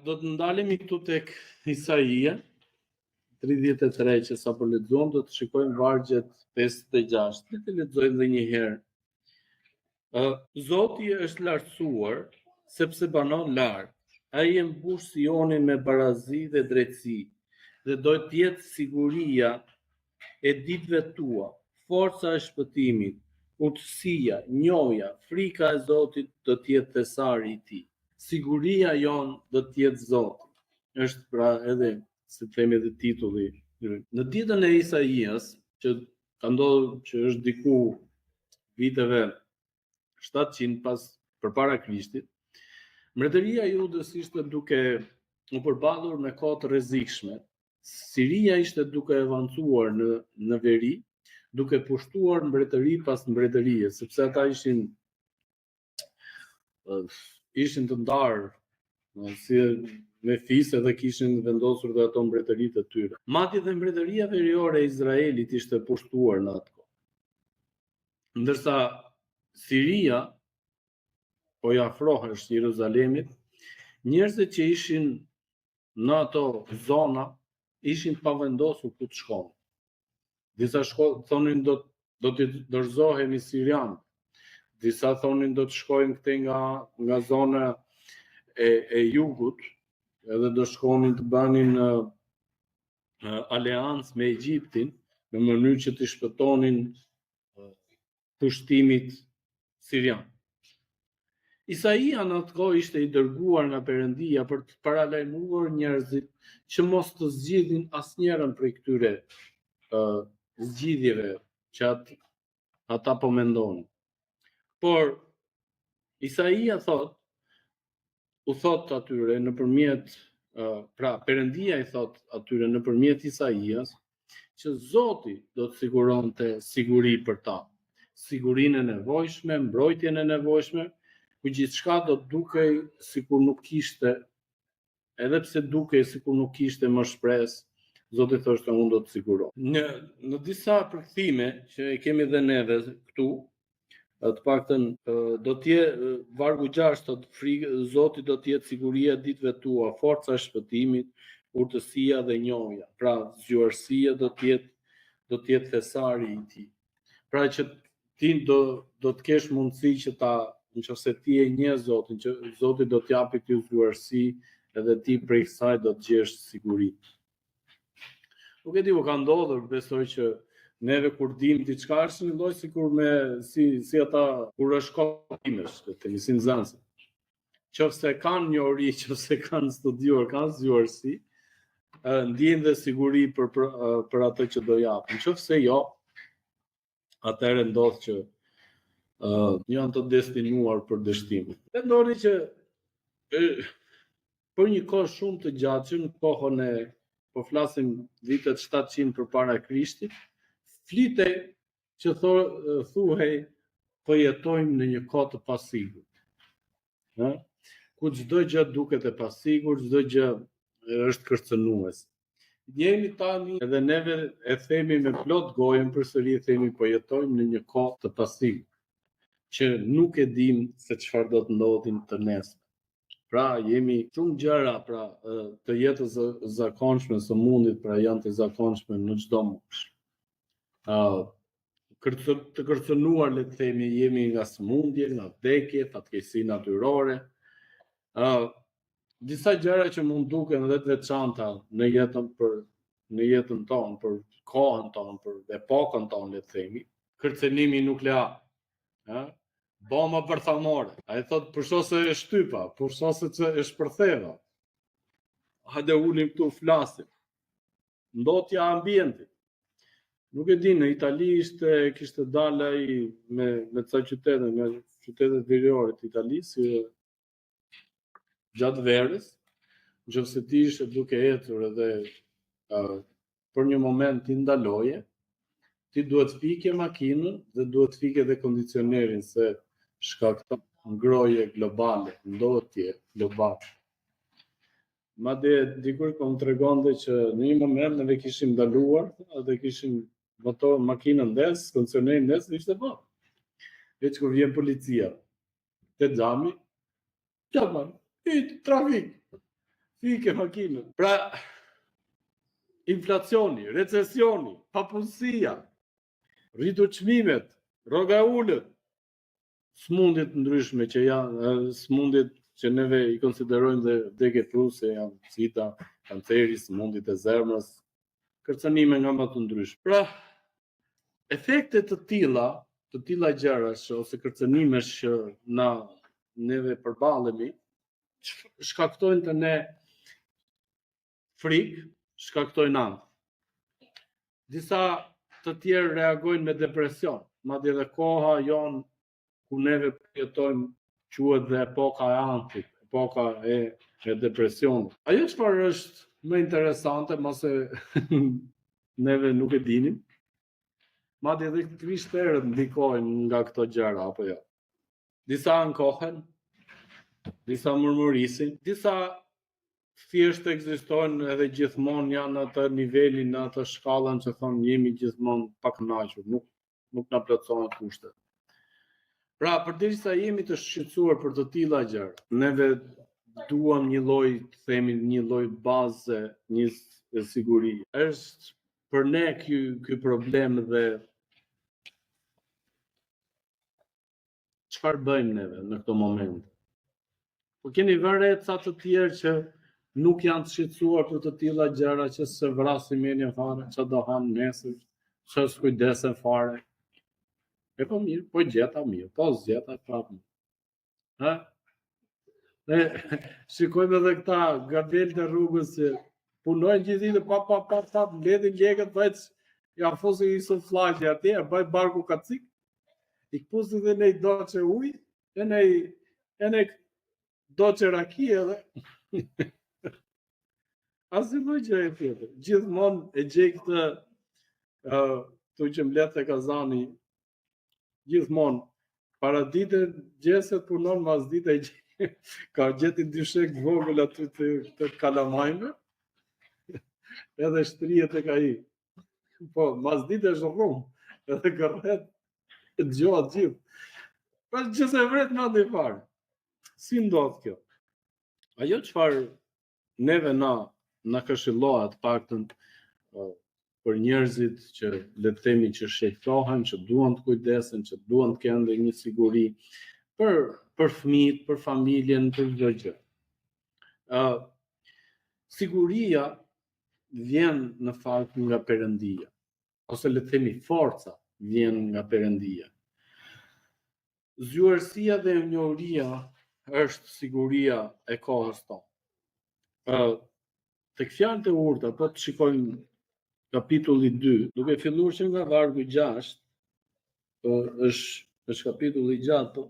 do të ndalemi këtu tek Isaia 33 që sa po lexuam, do të shikojmë vargjet 5 dhe 6. Le të lexojmë edhe një herë. Zoti është lartësuar sepse banon lart. Ai e mbush Sionin me barazi dhe drejtësi, dhe do të jetë siguria e ditëve tua, forca e shpëtimit, urtësia, njohja, frika e Zotit do të jetë thesari i tij. Siguria jon do të jetë Zoti. Është pra edhe, si themi edhe titulli. Në ditën e Isaias, që ka ndodhur, që është diku viteve 700 përpara Krishtit, mbretëria e Judës ishte duke u përballur me kohë të rrezikshme. Siria ishte duke avancuar në veri, duke pushtuar mbretëri pas mbretërie, sepse ata ishin të ndarë, si me fisë, dhe kishin vendosur dhe ato mbretëritë e tyre. Madje dhe mbretëria veriore e Izraelit ishte pushtuar në atë kohë. Ndërsa Siria po i afrohesh Jeruzalemit, njerëzit që ishin në ato zona ishin pavendosur ku të shkonin. Disa thonin do të dorëzohemi sirian. Disa thonin do të shkojmë këtej nga zona e jugut, edhe do shkonin të banin aleancë me Egjiptin, në mënyrë që të shpëtonin pushtimit sirian. Isaia në atë kohë ishte i dërguar nga Perëndia për të paralajmëruar njerëzit që mos të zgjidhin asnjërin prej këtyre zgjidhjeve që ata po mendonin. Por Isaia u thot atyre nëpërmjet, pra Perëndia i thot atyre nëpërmjet Isaias, që Zoti do të siguronte siguri për ta, sigurinë e nevojshme, mbrojtjen e nevojshme, ku gjithçka do të dukej sikur nuk kishte, edhe pse dukej sikur nuk kishte më shpresë, Zoti thoshte unë do të siguroj. Në disa përkthime që e kemi dhe neve këtu, të paktën do të jetë vargu 6 thotë Zoti do të jetë siguria e ditëve tua, forca e shpëtimit, urtësia dhe njohja. Pra zgjuarësia do të jetë thesari i tij. Pra që ti do të kesh mundësi që nëse ti e njeh Zotin, që Zoti do të japi ty zgjuarësi, edhe ti prej kësaj do të gjesh siguri. Nuk e di, u ka ndodhur, besoj që neve kur dim diçka është një lloj sikur si ata kur është shkollimesh, të si nxënësit. Qofse kanë njohuri, qofse kanë studiuar, kanë zgjuarësi, ndjejnë dhe siguri për atë që do japin. Qofse jo, atëherë ndodh që janë të destinuar për dështim. Mendoni që për një kohë shumë të gjatë, që në kohën e, po flasim vitet 700 përpara Krishtit, flite që thuhej po jetojmë në një kohë të pasigurt. Ku çdo gjë duket e pasigurt, çdo gjë është kërcënuese. Jemi tani edhe neve e themi me plot gojën, përsëri e themi po jetojmë në një kohë të pasigurt, që nuk e dim se çfarë do të ndodhi të nesër. Pra jemi shumë gjëra të jetës zakonshme së mundit, pra janë të zakonshme në çdo moshë. Të kërcënuar, le të themi, jemi nga sëmundje, nga vdekje, fatkeqësi natyrore. Disa gjëra që mund duken edhe të veçanta në jetën tonë, për kohën tonë, për epokën tonë, le të themi, kërcënimi nuklear, bomba bërthamore. Ai thot përshose e shtypa, përshose që e shpërtheva. Hajde ulim këtu flasim. Ndotja e ambientit. Nuk e di, në Itali kishte dalë ai me ca qytete, nga qytetet veriore të Italisë, gjatë verës, nëse ti ishe duke ecur edhe për një moment ti ndaloje, ti duhet fike makinën dhe duhet fike dhe kondicionerin, se shkakton ngrohje globale, ndotje globale. Madje dikur po më tregonte që në një moment neve kishim ndaluar dhe kishim motor makinën ndes, kondicionerin ndes, ishte po. Veç kur vjen policia te xhami, çfarë? Trafik. Ike makinën. Pra, inflacioni, recesioni, papunësia, rritur çmimet, rroga ulët, smundjet ndryshme që janë, smundjet që neve i konsiderojmë dhe vdekje pruse, janë cita, kanceri, smundjet e zemrës, kërcënime nga më të ndryshme. Pra, efekte të tilla gjërash ose kërcënimesh që neve përballemi, shkaktojnë të ne frikë, shkaktojnë ankth. Disa të tjerë reagojnë me depresion, madje edhe koha jon ku neve jetojmë quhet dhe epoka e ankhit, epoka e depresionit. Ajo çfarë është më interesante, mos e neve nuk e dinim, madje edhe krishterët ndikojnë nga këto gjëra apo jo. Disa ankohen, disa murmurisin, disa thjesht ekzistojnë edhe gjithmonë janë atë nivelin, në atë shkallën që thonë jemi gjithmonë pa kënaqur, nuk na plotësohen kushtet. Pra, përderisa jemi të shqetësuar për të tilla gjëra, neve duam një lloj, themi një lloj baze, një siguri. Është për ne ky problem dhe çfarë bëjmë neve në këto momente? Po keni vënë ca të tjerë që nuk janë të shqetësuar për të tilla gjëra, që se vrasin menjen fare, që do hanë nesër, që s'kujdesen fare. E po mirë, po gjeta mirë, po zgjeta prapë. Ha? Ne shikojmë edhe këta gadel të rrugës që punojnë gjithë ditën pa mbledhin lekët, veç ja fosin i sufllaqe atje, bëj barku kacik, i kpusin dhe ne doçe ujë, e ne doçe raki edhe. Asnjë lloj gjëje tjetër. Gjithmonë e gjej këtë tu që mbledh te kazani, gjithmonë para dite gjeset punon, mas dite ka gjeti dyshek vogël aty të kalamajve, edhe shtrihet tek ai. Po, mas dite është rrum, edhe gërret, dëgjohet gjithë. Pa që se vret mandi fare. Si ndodh kjo? Ajo çfarë neve na këshillohet paktën për njerëzit që le të themi që shqetësohen, që duan të kujdesen, që duan të kenë një siguri për fëmijët, për familjen, për çdo gjë. Siguria vjen në fakt nga Perëndia, ose le të themi forca vjen nga Perëndia. Zgjuarësia dhe njohuria është siguria e kohës tonë. Tek fjalët e urta, po të shikojmë kapitulli 2, duke filluar që nga vargu 6, është kapitulli i gjatë, po,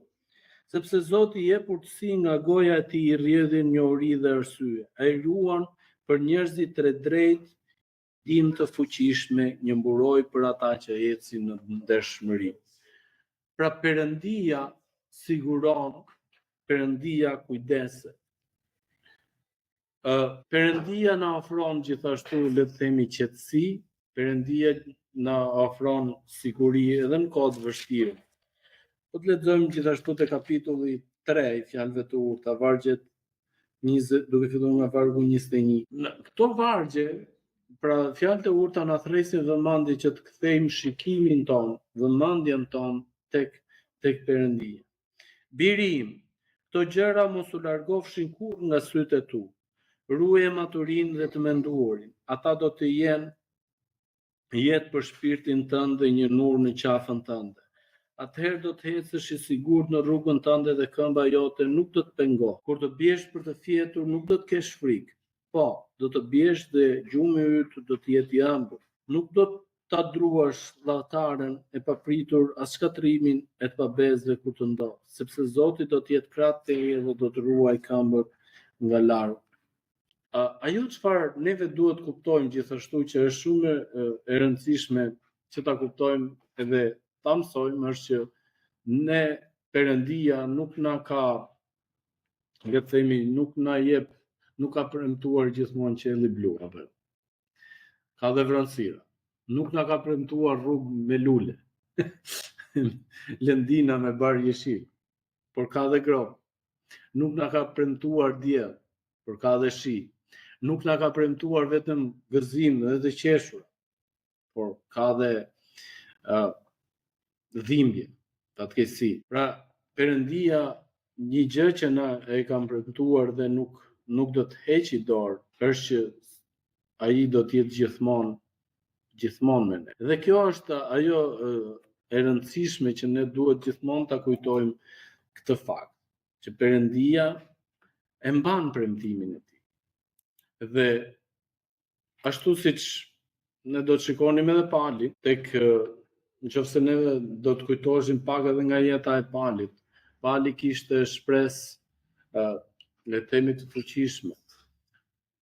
sepse Zoti jep urtësi nga goja e tij, i rrjedhin njohuri dhe arsye. Ai ruan për njerëzit të drejtë, dim të fuqishme, një mburoj për ata që ecin në ndershmëri. Pra Perëndia siguron, Perëndia kujdeset. Perëndia na ofron gjithashtu, le të themi, qetësi, Perëndia na ofron siguri edhe në kohë të vështira. Po të lexojmë gjithashtu te kapitulli 3 i fjalëve të urta, vargjet 20, duke filluar nga vargu 21. Në këto vargje, pra fjalët e urta na thresin vëmendje që të kthejmë shikimin ton, vëmendjen ton tek Perëndia. Biri im, këto gjëra mos u largofshin kurrë nga sytë e tu. Ruaje maturinë dhe të menduarin. Ata do të jetë për shpirtin tënd dhe një nur në qafën tënde. Atëherë do të ecësh i sigurt në rrugën tënde dhe këmba jote nuk do të pengohet. Kur të biesh për të fjetur, nuk do të kesh frikë. Po, do të biesh dhe gjumi yt do të jetë i ëmbël. Nuk do ta druash lllataren e papritur, as shkatrimin e të pabezëve kur të ndodh, sepse Zoti do të jetë krah teje dhe do të ruaj këmbët nga larg. Ajo çfarë neve duhet kuptojmë gjithashtu, që është shumë e rëndësishme që ta kuptojmë edhe ta mësojmë, është që ne Perëndia nuk na ka, le të themi, nuk ka premtuar gjithmonë qielli blu, apo ka dhe vranësira. Nuk na ka premtuar rrugë me lule, lëndina me bar jeshil, por ka dhe grop. Nuk na ka premtuar diell, por ka dhe shi. nuk na ka premtuar vetëm gëzim dhe të qeshur, por ka dhe dhimbje, fatkeqësi. Pra, Perëndia një gjë që na e ka premtuar dhe nuk do të heqë dorë, është që ai do të jetë gjithmonë me ne. Dhe kjo është ajo e rëndësishme që ne duhet gjithmonë ta kujtojmë këtë fakt, që Perëndia e mban premtimin e tij. Dhe ashtu siç ne do të shikonim edhe Palin, tek nëse ne do të kujtoheshim pak edhe nga jeta e Palit. Pali kishte shpresë le të themi të fuqishme.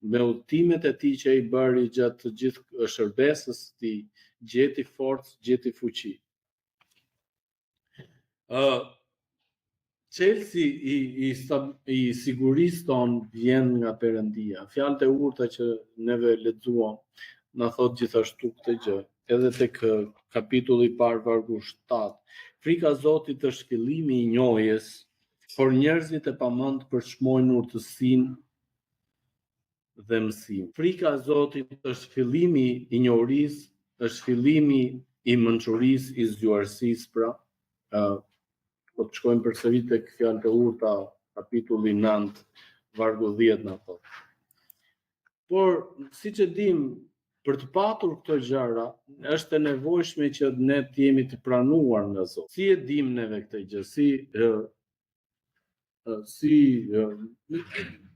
Me udhëtimet e tij që i bëri gjatë të gjithë shërbesës së tij, gjeti forcë, gjeti fuqi. Çelësi i sigurisë tonë vjen nga Perëndia. Fjalët e urta që neve lexuam na thot gjithashtu këtë gjë, edhe tek kapitulli i parë vargu 7. Frika e Zotit është fillimi i njohjes, por njerëzit e pamend përçmojnë urtësinë dhe mësim. Frika e Zotit është fillimi i njohurisë, është fillimi i mençurisë, i zgjuarsisë, pra. Po të shkojmë përsëri tek fjalët e urta, kapitulli 9, vargu 10 na thot. Por siç e dim, për të patur këto gjëra, është e nevojshme që ne të jemi të pranuar nga Zoti. Si e dim neve këtë gjë?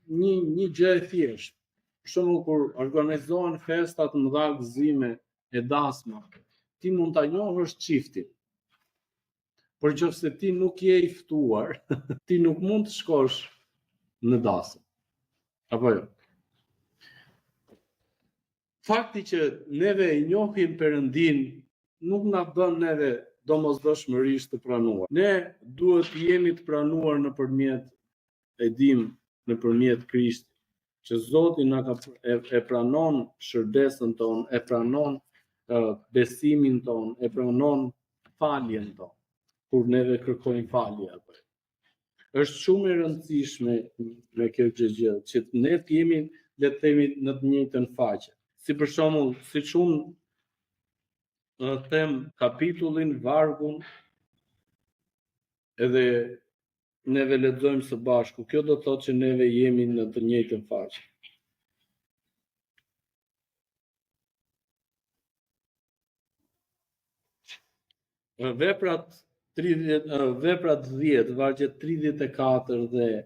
Një gjë e thjeshtë. Për shembull, kur organizohen festa të mëdha gëzime e dasma, ti mund ta njohësh çiftin. Por nëse ti nuk je i ftuar, ti nuk mund të shkosh në dasëm. Apo jo? Fakti që neve i njohim Perëndin nuk na bën neve domosdoshmërisht të pranuar. Ne duhet të jemi të pranuar nëpërmjet Krishtit, që Zoti na e pranon shërbesën tonë, e pranon besimin tonë, e pranon faljen tonë, kur neve kërkojmë falje apo. Është shumë e rëndësishme me kjo gjë që ne të jemi, le të themi, në të njëjtën faqe. Si për shembull, siç unë them kapitullin, vargun, edhe neve lexojmë së bashku. Kjo do të thotë që neve jemi në të njëjtën faqe. Veprat 10, vargjet 34 dhe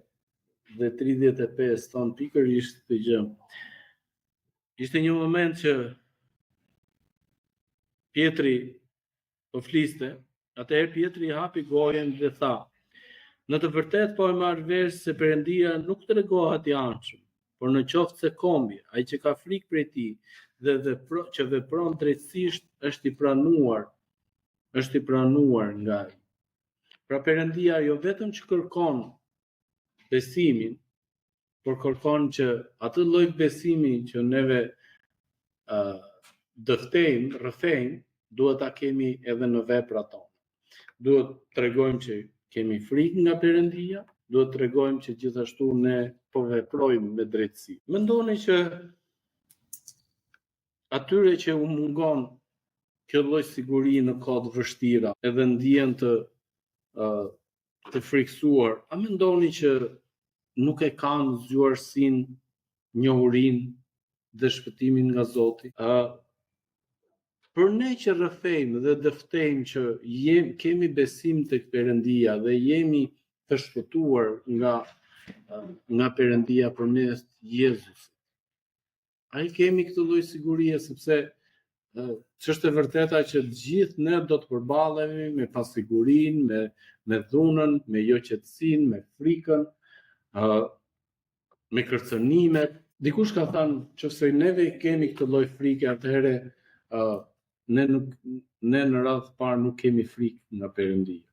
35 thon pikërisht këtë gjë. Ishte një moment që Pietri po fliste, atëherë Pietri hapi gojen dhe tha: "Në të vërtetë po e marr vesh se Perëndia nuk tregohet i anshëm, por në qoftë se kombi, ai që ka frikë prej tij dhe që vepron drejtësisht, është i pranuar nga ai." Pra Perëndia jo vetëm që kërkon besimin, por kërkon që atë lloj besimi që neve dëftejmë, rrëfejmë, duhet ta kemi edhe në veprat tona. Duhet të tregojmë që kemi frikë nga Perëndia, duhet të tregojmë që gjithashtu ne po veprojmë me drejtësi. Mendoni që atyre që u mungon kjo lloj siguri në kohë të vështira, edhe ndihen të frikësuar, a mendoni që nuk e kanë zgjuarsinë, njohurinë dhe shpëtimin nga Zoti? Për ne që rrëfejmë dhe dëftejmë që kemi besim tek Perëndia dhe jemi të shpëtuar nga Perëndia përmes Jezusit, ai kemi këtë lloj sigurie, sepse ç'është e vërteta që të gjithë ne do të përballemi me pasigurinë, me dhunën, me joqetësinë, me frikën, me kërcënimet. Dikush ka thënë, nëse neve kemi këtë lloj frike, atëherë ne në radhë të parë nuk kemi frikë nga Perëndia.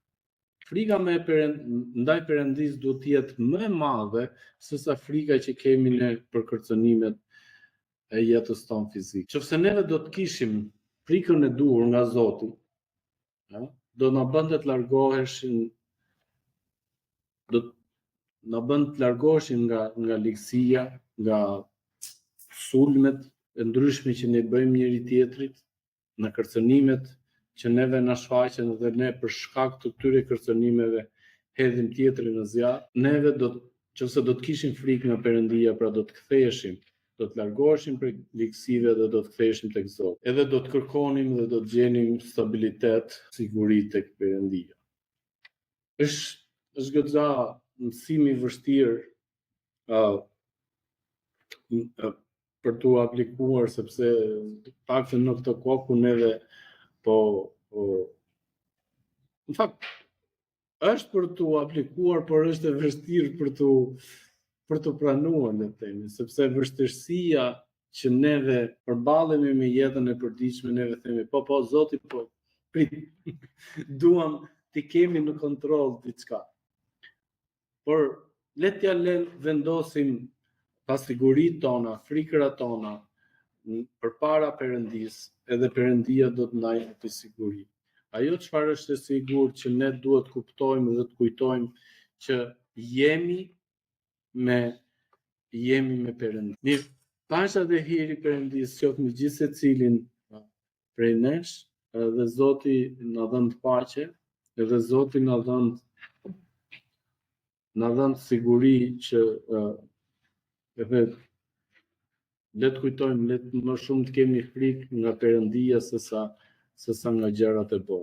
Frika ndaj Perëndis duhet të jetë më e madhe se sa frika që kemi ne për kërcënimet e jetës tonë fizike. Nëse neve do të kishim frikën e duhur nga Zoti, do na bënte të largoheshin nga ligësia, nga sulmet e ndryshme që ne bëjmë njëri tjetrit, në kërcënimet që neve na shfaqen dhe ne për shkak të këtyre kërcënimeve hedhim tjetrin në zjarr, neve nëse do të kishim frikë nga Perëndia, pra do të ktheheshim, do të largoheshim prej ligësive dhe do të ktheheshim tek Zoti. Edhe do të kërkonim dhe do të gjenim stabilitet, siguri tek Perëndia. Është goxha mësimi i vështirë për t'u aplikuar, sepse paktën në këtë kohë ku neve në fakt është për t'u aplikuar, por është e vështirë për t'u pranuar, le të themi, sepse vështirësia që neve përballemi me jetën e përditshme, neve themi po Zoti, po prit, duam t'i kemi në kontroll diçka. Por le t'ja vendosim pasiguritë tona, frikërat tona përpara Perëndisë, edhe Perëndia do të na japë siguri. Ajo çfarë është e sigurt që ne duhet kuptojmë dhe të kujtojmë që jemi me Perëndin. Mirë, paqja dhe hiri i Perëndisë qoftë me gjithë secilin prej nesh, dhe Zoti na dhënë të paqe, edhe Zoti na dhënë siguri që edhe le të kujtojmë, le të më shumë të kemi frikë nga Perëndia sesa nga gjërat e botës.